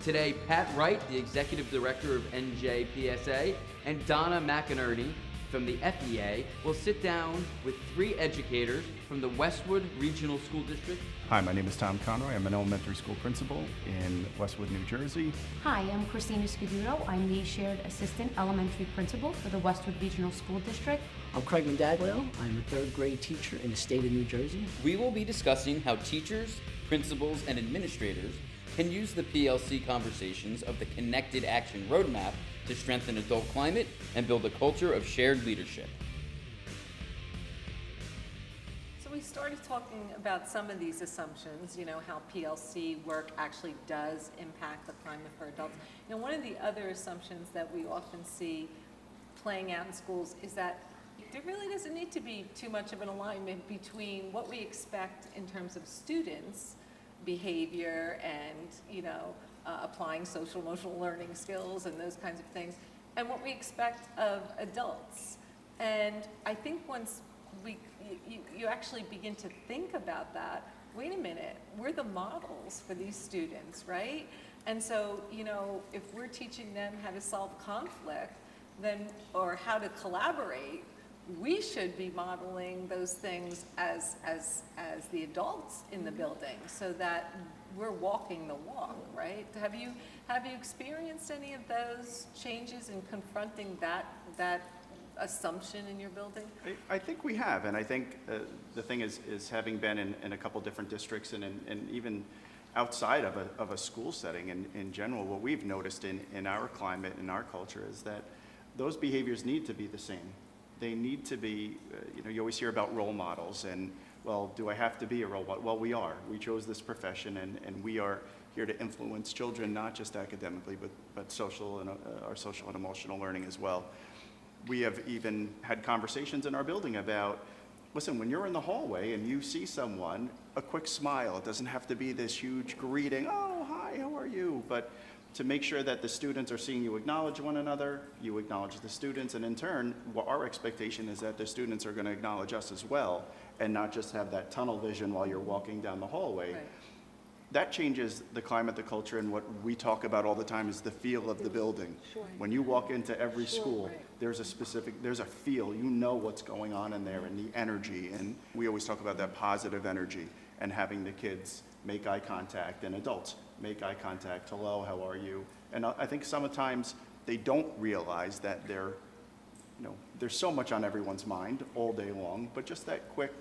Today, Pat Wright, the Executive Director of NJPSA, and Donna McINerney from the FEA will sit down with 3 educators from the Westwood Regional School District. Hi, my name is Tom Conroy. I'm an elementary school principal in Westwood, New Jersey. Hi, I'm CHRISTINA SCADUTO. I'm the Shared Assistant Elementary Principal for the Westwood Regional School District. I'm Craig MANDAGLIO. I'm a 3rd grade teacher in the state of New Jersey. We will be discussing how teachers, principals, and administrators can use the PLC conversations of the Connected Action Roadmap to strengthen adult climate and build a culture of shared leadership. So we started talking about some of these assumptions, how PLC work actually does impact the climate for adults. One of the other assumptions that we often see playing out in schools is that there really doesn't need to be too much of an alignment between what we expect in terms of students' behavior and applying social emotional learning skills and those kinds of things, and what we expect of adults. And I think once you actually begin to think about that, wait a minute, we're the models for these students, right? And so, if we're teaching them how to solve conflict, then, or how to collaborate, we should be modeling those things as the adults in the building, so that we're walking the walk, right? Have you experienced any of those changes in confronting that assumption in your building? I think we have, and I think the thing is having been in a couple different districts and even outside of a school setting in general, what we've noticed in our climate, in our culture, is that those behaviors need to be the same. They need to be, you always hear about role models, and well, do I have to be a role model? Well, we are. We chose this profession, and we are here to influence children, not just academically, but social and our social and emotional learning as well. We have even had conversations in our building about, listen, when you're in the hallway and you see someone, a quick smile. It doesn't have to be this huge greeting, oh, hi, how are you? But to make sure that the students are seeing you acknowledge one another, you acknowledge the students, and in turn, our expectation is that the students are going to acknowledge us as well, and not just have that tunnel vision while you're walking down the hallway. Right. That changes the climate, the culture, and what we talk about all the time is the feel of the building. Sure. When you walk into every Sure, school, right. there's a feel, you know what's going on in there, and the energy, and we always talk about that positive energy, and having the kids make eye contact, and adults make eye contact, hello, how are you? And I think sometimes they don't realize that there's so much on everyone's mind all day long, but just that quick,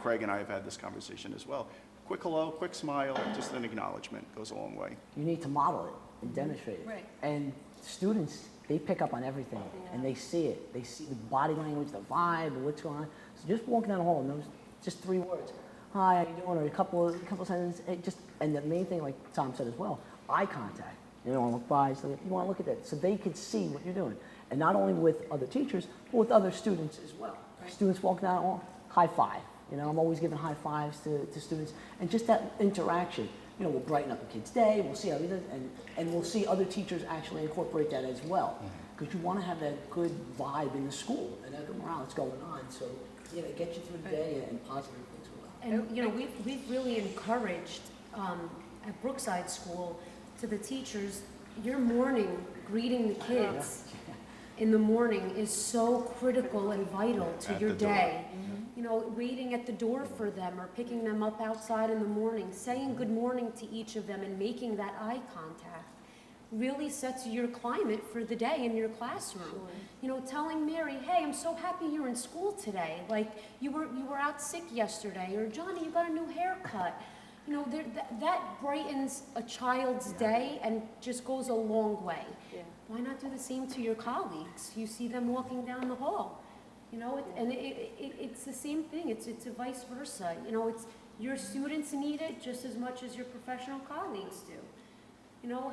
Craig and I have had this conversation as well. Quick hello, quick smile, just an acknowledgement goes a long way. You need to model it and demonstrate it. Right. And students, they pick up on everything, and they see it. They see the body language, the vibe, what's going on. So just walking down the hall, and those just 3 words. Hi, how you doing? Or a couple sentences. And the main thing, like Tom said as well, eye contact. You don't want to look by, so you want to look at that, so they can see what you're doing. And not only with other teachers, but with other students as well. Right. Students walking down the hall, high five. I'm always giving high fives to students. And just that interaction, we'll brighten up a kid's day, we'll see how he does, and we'll see other teachers actually incorporate that as well. Because you want to have that good vibe in the school, and that good morale that's going on, so it gets you through the day and positive things will happen. And we've really encouraged at Brookside School to the teachers, your morning greeting the kids in the morning is so critical and vital to your day. Waiting at the door for them or picking them up outside in the morning, saying good morning to each of them and making that eye contact really sets your climate for the day in your classroom. Sure. Telling Mary, hey, I'm so happy you're in school today. Like you were out sick yesterday, or Johnny, you got a new haircut. That brightens a child's day and just goes a long way. Yeah. Why not do the same to your colleagues? You see them walking down the hall. It's the same thing. It's a vice versa. It's your students need it just as much as your professional colleagues do.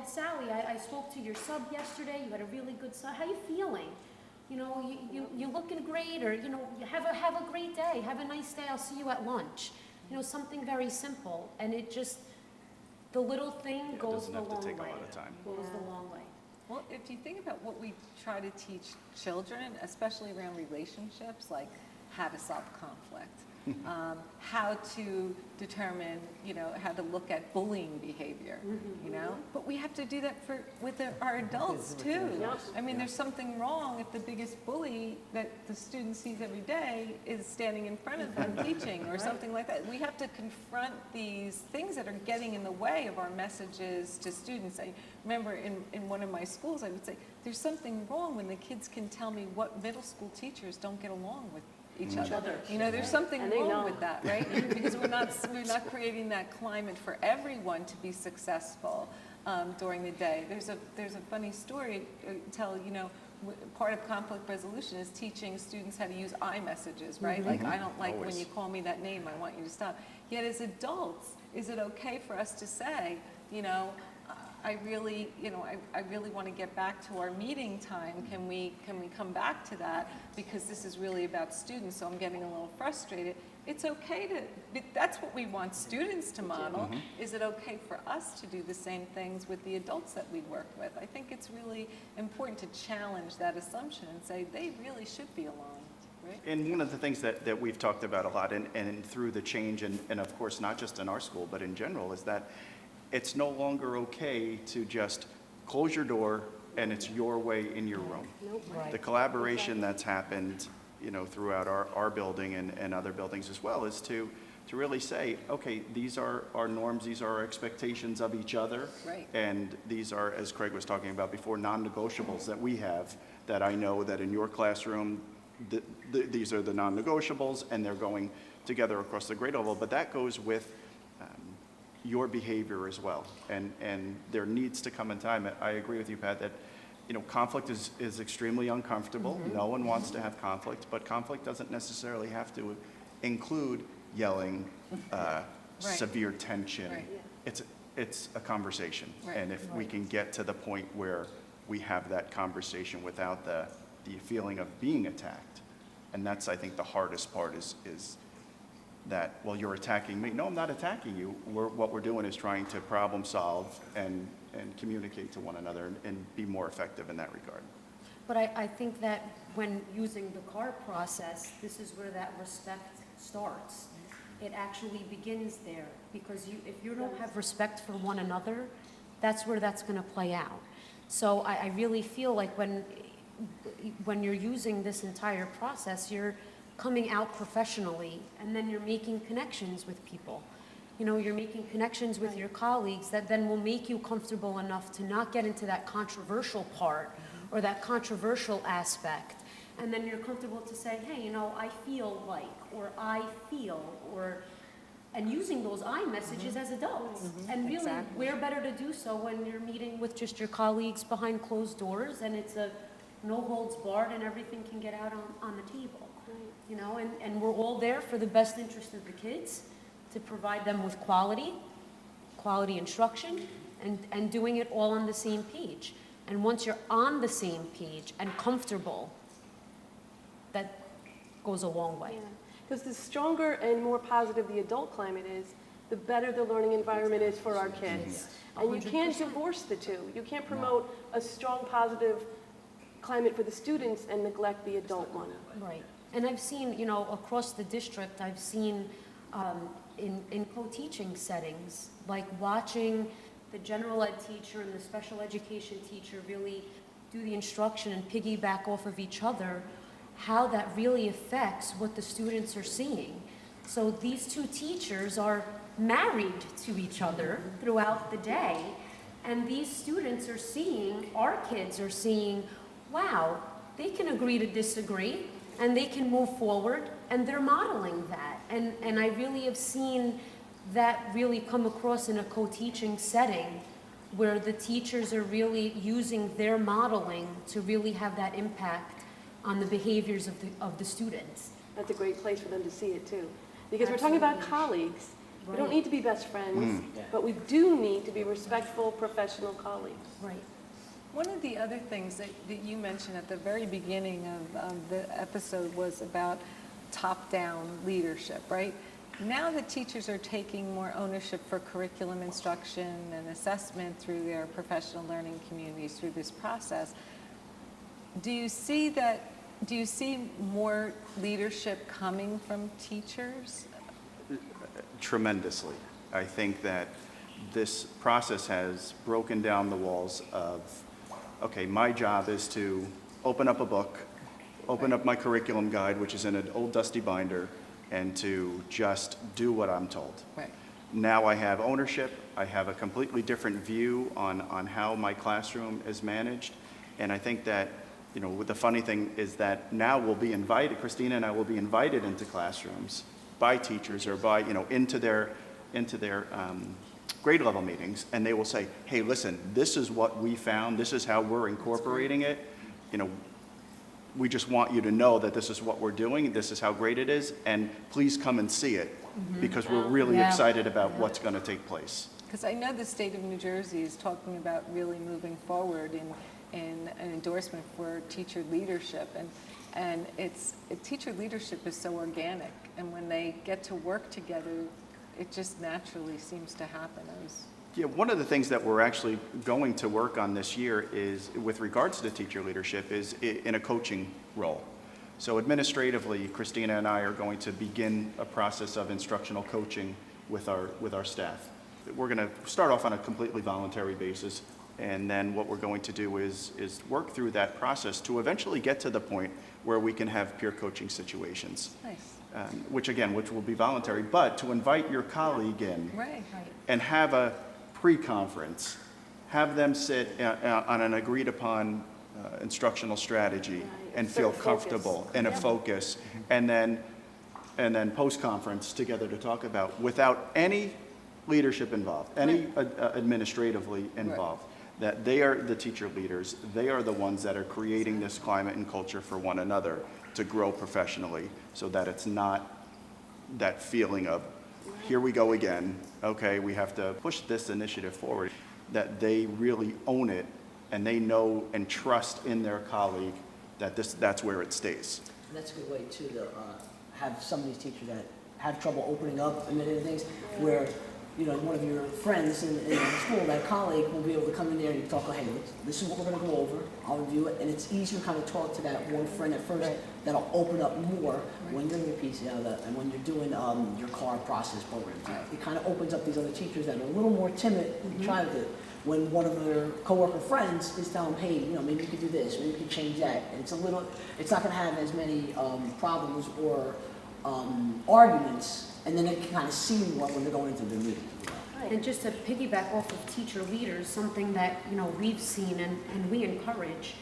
Sally, I spoke to your sub yesterday. You had a really good sub. How you feeling? You're looking great, or have a great day. Have a nice day. I'll see you at lunch. Something very simple, and the little thing goes the long way. It doesn't have to take a lot of time. Goes the long way. Well, if you think about what we try to teach children, especially around relationships, like how to solve conflict, how to determine, how to look at bullying behavior, But we have to do that with our adults too. I mean, there's something wrong if the biggest bully that the student sees every day is standing in front of them teaching or something like that. We have to confront these things that are getting in the way of our messages to students. I remember in one of my schools, I would say, there's something wrong when the kids can tell me what middle school teachers don't get along with each other. There's something wrong with that, right? Because we're not creating that climate for everyone to be successful during the day. There's a funny story to tell. Part of conflict resolution is teaching students how to use I messages, right? Like, I don't like when you call me that name. I want you to stop. Yet as adults, is it okay for us to say, I really want to get back to our meeting time. Can we come back to that? Because this is really about students, so I'm getting a little frustrated. It's okay that's what we want students to model. Is it okay for us to do the same things with the adults that we work with? I think it's really important to challenge that assumption and say they really should be aligned. Right? And one of the things that we've talked about a lot, and through the change, and of course not just in our school, but in general, is that it's no longer okay to just close your door and it's your way in your room. Right. The collaboration that's happened, throughout our building and other buildings as well, is to really say, okay, these are our norms, these are our expectations of each other. Right. And these are, as Craig was talking about before, non-negotiables that we have, that I know that in your classroom, these are the non-negotiables, and they're going together across the grade level. But that goes with your behavior as well, and there needs to come a time. I agree with you, Pat, that conflict is extremely uncomfortable. No one wants to have conflict, but conflict doesn't necessarily have to include yelling, severe tension. Right. It's a conversation, Right. and if we can get to the point where we have that conversation without the feeling of being attacked, and that's, I think, the hardest part is that, well, you're attacking me. No, I'm not attacking you. What we're doing is trying to problem solve and communicate to one another and be more effective in that regard. But I think that when using the C.A.R process, this is where that respect starts. It actually begins there, because if you don't have respect for one another, that's where that's going to play out. So I really feel like when you're using this entire process, you're coming out professionally, and then you're making connections with people. You're making connections with your colleagues that then will make you comfortable enough to not get into that controversial part or that controversial aspect. And then you're comfortable to say, hey, I feel like, or I feel, and using those I messages as adults. And really, Exactly. we're better to do so when you're meeting with just your colleagues behind closed doors, and it's a no holds barred and everything can get out on the table. And we're all there for the best interest of the kids, to provide them with quality instruction, and doing it all on the same page. And once you're on the same page and comfortable, that goes a long way. Because the stronger and more positive the adult climate is, the better the learning environment is for our kids. And you can't 100%. divorce the two. You can't promote a strong, positive climate for the students and neglect the adult one. Right. And I've seen, across the district, I've seen in co-teaching settings, like watching the general ed teacher and the special education teacher really do the instruction and piggyback off of each other, how that really affects what the students are seeing. So these two teachers are married to each other throughout the day, and these students are seeing, our kids are seeing, wow, they can agree to disagree, and they can move forward, and they're modeling that. And I really have seen that really come across in a co-teaching setting, where the teachers are really using their modeling to really have that impact on the behaviors of the students. That's a great place for them to see it too. Because we're talking about Absolutely. colleagues. We don't Right. need to be best friends, but we do need to be respectful, professional colleagues. Right. One of the other things that you mentioned at the very beginning of the episode was about top-down leadership, right? Now that teachers are taking more ownership for curriculum instruction and assessment through their professional learning communities through this process, do you see that Do you see more leadership coming from teachers? Tremendously. I think that this process has broken down the walls of, okay, my job is to open up a book, open up my curriculum guide, which is in an old dusty binder, and to just do what I'm told. Right. Now I have ownership, I have a completely different view on how my classroom is managed, and I think that, you know, the funny thing is that now we'll be invited, Christina and I will be invited into classrooms by teachers or by, you know, into their grade level meetings, and they will say, hey, listen, this is what we found, this is how we're incorporating it, you know, we just want you to know that this is what we're doing, this is how great it is, and please come and see it, because we're really Yeah. excited about what's going to take place. Because I know the state of New Jersey is talking about really moving forward in an endorsement for teacher leadership. And teacher leadership is so organic. And when they get to work together, it just naturally seems to happen. Yeah, one of the things that we're actually going to work on this year is, with regards to teacher leadership, is in a coaching role. So administratively, Christina and I are going to begin a process of instructional coaching with our staff. We're going to start off on a completely voluntary basis, and then what we're going to do is work through that process to eventually get to the point where we can have peer coaching situations. Nice. Which will be voluntary, but to invite your colleague in Right. and have a pre-conference, have them sit on an agreed upon instructional strategy and feel Certain comfortable focus. and a focus, and then post-conference together to talk about, without any leadership involved, any administratively involved, that they are the teacher leaders, they are the ones that are creating this climate and culture for one another to grow professionally, so that it's not that feeling of, here we go again, okay, we have to push this initiative forward, that they really own it and they know and trust in their colleague that that's where it stays. And that's a good way too to have some of these teachers that have trouble opening up and many things where, you know, one of your friends in the school, that colleague, will be able to come in there and you talk, hey, this is what we're going to go over, I'll review it, and it's easier to kind of talk to that one friend at first that'll open up more when you're in your PCL and when you're doing your C.A.R process program. It kind of opens up these other teachers that are a little more timid and try to do it. When one of their coworker friends is telling them, hey, you know, maybe you could do this, maybe you could change that, and it's not going to have as many problems or arguments, and then they can kind of see more when they're going into the meeting. And just to piggyback off of teacher leaders, something that, you know, we've seen and we encourage,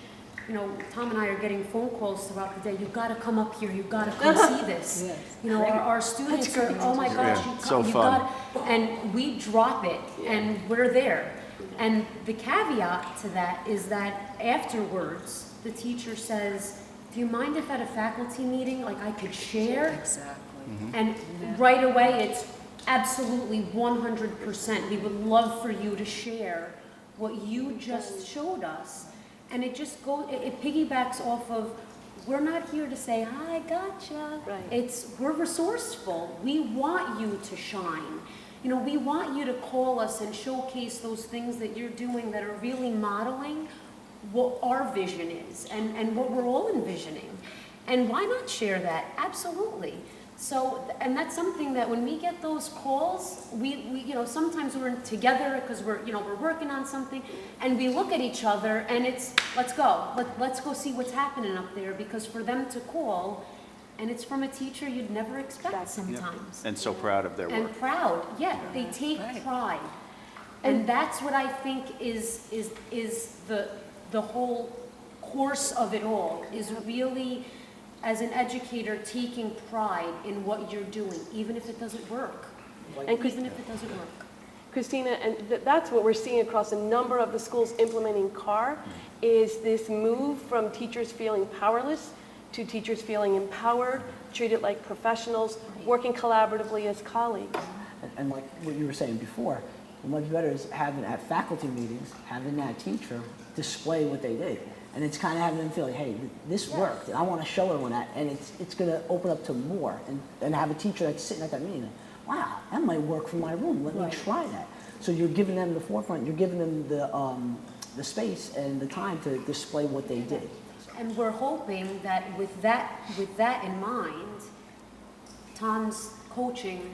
you know, Tom and I are getting phone calls throughout the day, you've got to come up here, you've got to come see this. Yes. You know, our students are, oh my gosh, Yeah, you've so got, fun. and we drop it and we're there. And the caveat to that is that afterwards, the teacher says, do you mind if at a faculty meeting, like I could share? Exactly. And right away, it's absolutely 100%. We would love for you to share what you just showed us. And it just goes, it piggybacks off of, we're not here to say, hi, gotcha. Right. We're resourceful. We want you to shine. You know, we want you to call us and showcase those things that you're doing that are really modeling what our vision is and what we're all envisioning. And why not share that? Absolutely. So, and that's something that when we get those calls, we you know, sometimes we're together because we're working on something, and we look at each other and it's, let's go see what's happening up there, because for them to call, and it's from a teacher you'd never expect sometimes. And so proud of their work. And proud, yeah, they take Right. pride. And that's what I think is the whole course of it all, is really, as an educator, taking pride in what you're doing, even if it doesn't work. And Even if it doesn't work. Christina, and that's what we're seeing across a number of the schools implementing C.A.R, is this move from teachers feeling powerless to teachers feeling empowered, treated like professionals, working collaboratively as colleagues. And like what you were saying before, much better is having at faculty meetings, having that teacher display what they did. And it's kind of having them feel like, hey, this worked, and I want to show everyone that, and it's going to open up to more, and have a teacher that's sitting at that meeting, wow, that might work for my room, let me try that. So you're giving them the forefront, you're giving them the space and the time to display what they did. And we're hoping that with that in mind, Tom's coaching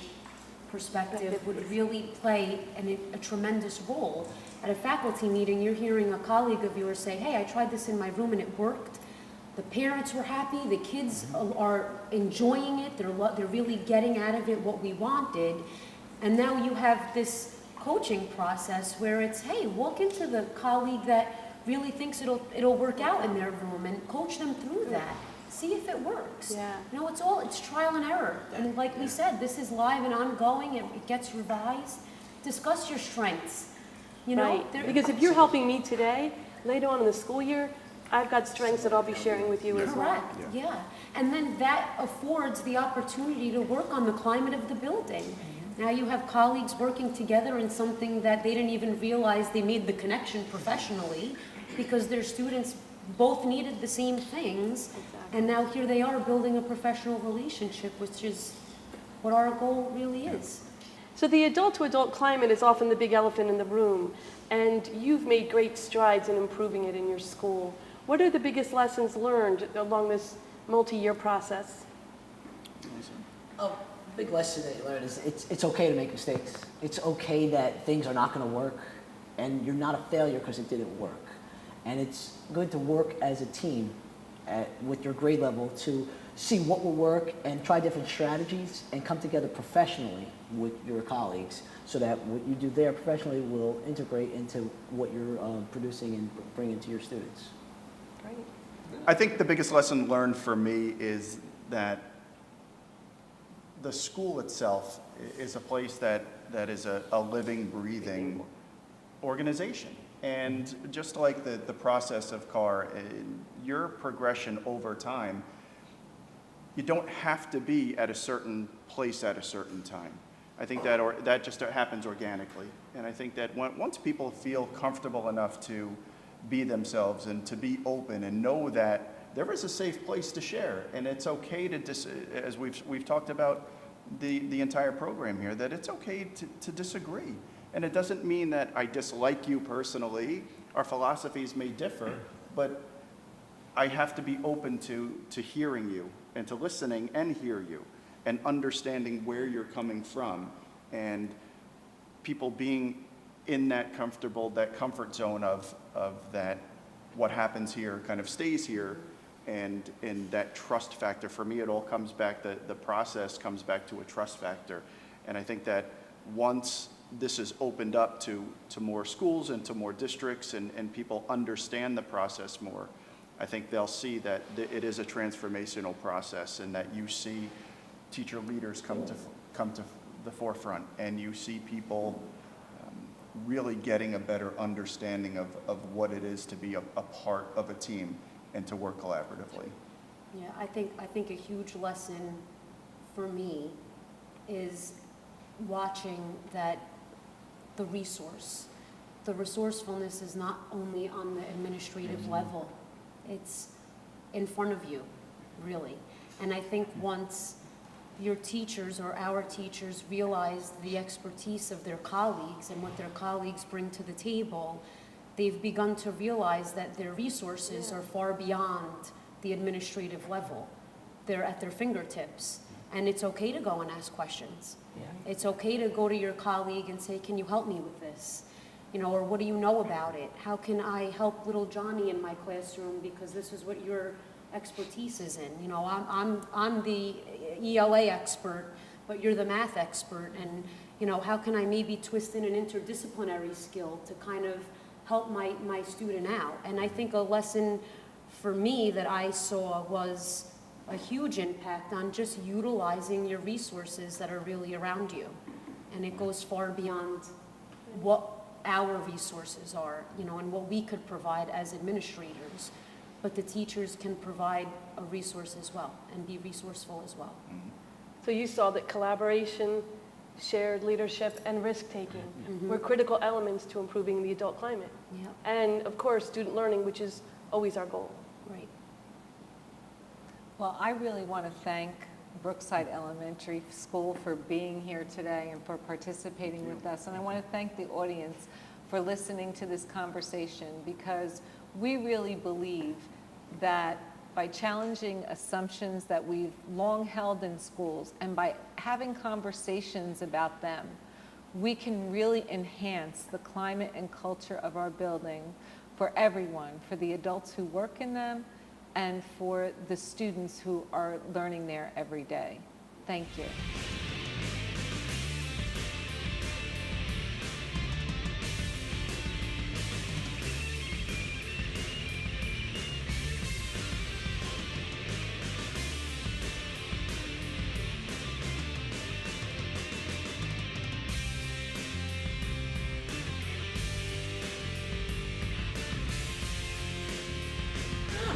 perspective would really play a tremendous role. At a faculty meeting, you're hearing a colleague of yours say, hey, I tried this in my room and it worked. The parents were happy, the kids are enjoying it, they're really getting out of it what we wanted. And now you have this coaching process where it's, hey, walk into the colleague that really thinks it'll work out in their room and coach them through that. See if it works. Yeah. You know, it's trial and error. And like we said, this is live and ongoing, it gets revised. Discuss your strengths. You know, Right, because if you're helping me today, later on in the school year, I've got strengths that I'll be sharing with you as well. correct, yeah. And then that affords the opportunity to work on the climate of the building. Now you have colleagues working together in something that they didn't even realize they made the connection professionally because their students both needed the same things. And now here they are building a professional relationship, which is what our goal really is. So the adult-to-adult climate is often the big elephant in the room, and you've made great strides in improving it in your school. What are the biggest lessons learned along this multi-year process? A big lesson that you learn is it's okay to make mistakes. It's okay that things are not going to work, and you're not a failure because it didn't work. And it's good to work as a team with your grade level to see what will work and try different strategies and come together professionally with your colleagues so that what you do there professionally will integrate into what you're producing and bringing to your students. Great. I think the biggest lesson learned for me is that the school itself is a place that is a living, breathing organization. And just like the process of C.A.R, your progression over time, you don't have to be at a certain place at a certain time. I think that just happens organically. And I think that once people feel comfortable enough to be themselves and to be open and know that there is a safe place to share, and it's okay to, as we've talked about the entire program here, that it's okay to disagree. And it doesn't mean that I dislike you personally. Our philosophies may differ, but I have to be open to hearing you and to listening and hear you and understanding where you're coming from, and people being in that comfort zone of that what happens here kind of stays here, and in that trust factor. For me, it all comes back, the process comes back to a trust factor. And I think that once this is opened up to more schools and to more districts, and people understand the process more, I think they'll see that it is a transformational process, and that you see teacher leaders come to the forefront, and you see people really getting a better understanding of what it is to be a part of a team and to work collaboratively. Yeah, I think a huge lesson for me is watching that the resourcefulness is not only on the administrative level, it's in front of you, really. And I think once your teachers or our teachers realize the expertise of their colleagues and what their colleagues bring to the table, they've begun to realize that their resources are far beyond the administrative level. They're at their fingertips. And it's okay to go and ask questions. Yeah. It's okay to go to your colleague and say, can you help me with this? You know, or what do you know about it? How can I help little Johnny in my classroom, because this is what your expertise is in. You know, I'm the ELA expert, but you're the math expert. And, you know, how can I maybe twist in an interdisciplinary skill to kind of help my student out? And I think a lesson for me that I saw was a huge impact on just utilizing your resources that are really around you. And it goes far beyond what our resources are, you know, and what we could provide as administrators. But the teachers can provide a resource as well and be resourceful as well. So you saw that collaboration, shared leadership, and risk-taking were critical elements to improving the adult climate. Yeah, And of course, student learning, which is always our goal. right. Well, I really want to thank Brookside Elementary School for being here today and for participating with us. And I want to thank the audience for listening to this conversation, because we really believe that by challenging assumptions that we've long held in schools and by having conversations about them, we can really enhance the climate and culture of our building for everyone, for the adults who work in them and for the students who are learning there every day. Thank you.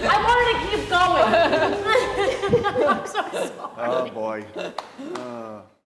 I wanted to keep going. I'm so sorry. Oh, boy.